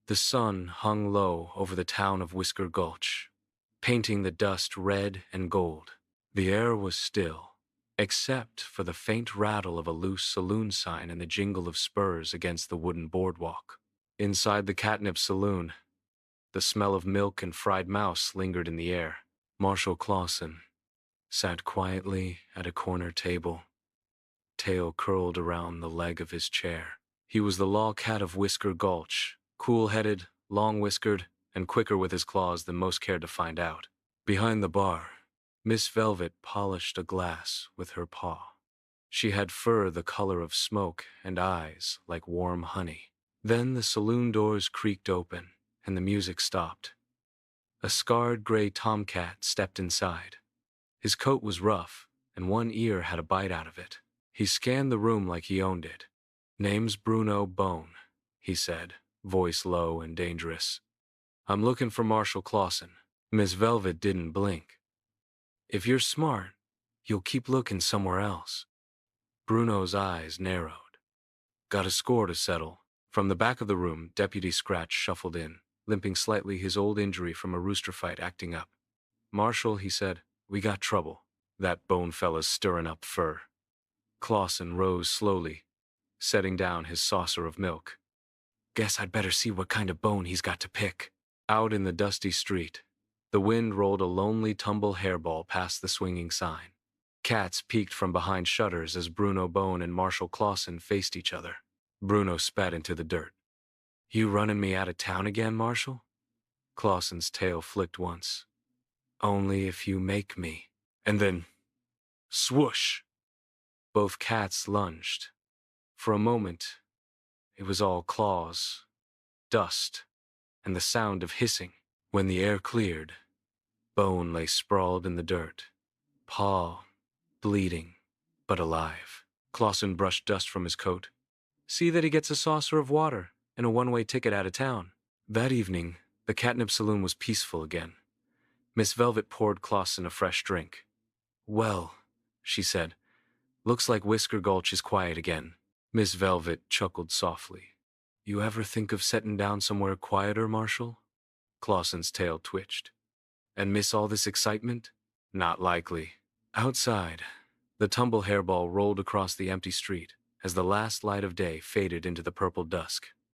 The sun hung low over the town of Whisker Gulch, painting the dust red and gold. The air was still, except for the faint rattle of a loose saloon sign and the jingle of spurs against the wooden boardwalk. Inside the Catnip Saloon, the smell of milk and fried mouse lingered in the air. Marshall Clausen sat quietly at a corner table, tail curled around the leg of his chair. He was the law cat of Whisker Gulch, cool-headed, long-whiskered, and quicker with his claws than most cared to find out. Behind the bar, Miss Velvet polished a glass with her paw. She had fur the color of smoke and eyes like warm honey. Then the saloon doors creaked open, and the music stopped. A scarred gray tomcat stepped inside. His coat was rough, and one ear had a bite out of it. He scanned the room like he owned it. "Name's Bruno Bone," he said, voice low and dangerous. "I'm looking for Marshall Clausen." Miss Velvet didn't blink. "If you're smart, you'll keep looking somewhere else." Bruno's eyes narrowed. "Got a score to settle." From the back of the room, Deputy Scratch shuffled in, limping slightly, his old injury from a rooster fight acting up. "Marshall," he said, "we got trouble. That Bone fella's stirring up fur." Clausen rose slowly, setting down his saucer of milk. "Guess I'd better see what kind of bone he's got to pick." Out in the dusty street, the wind rolled a lonely tumble hairball past the swinging sign. Cats peeked from behind shutters as Bruno Bone and Marshall Clausen faced each other. Bruno spat into the dirt. "You running me out of town again, Marshall?" Clausen's tail flicked once. "Only if you make me." And then, swoosh! Both cats lunged. For a moment, it was all claws, dust, and the sound of hissing. When the air cleared, Bone lay sprawled in the dirt, paw bleeding, but alive. Clausen brushed dust from his coat. "See that he gets a saucer of water and a one-way ticket out of town." That evening, the Catnip Saloon was peaceful again. Miss Velvet poured Clausen a fresh drink. "Well," she said, "looks like Whisker Gulch is quiet again." Miss Velvet chuckled softly. "You ever think of setting down somewhere quieter, Marshall?" Clausen's tail twitched. "And miss all this excitement?" "Not likely." Outside, the tumble hairball rolled across the empty street as the last light of day faded into the purple dusk.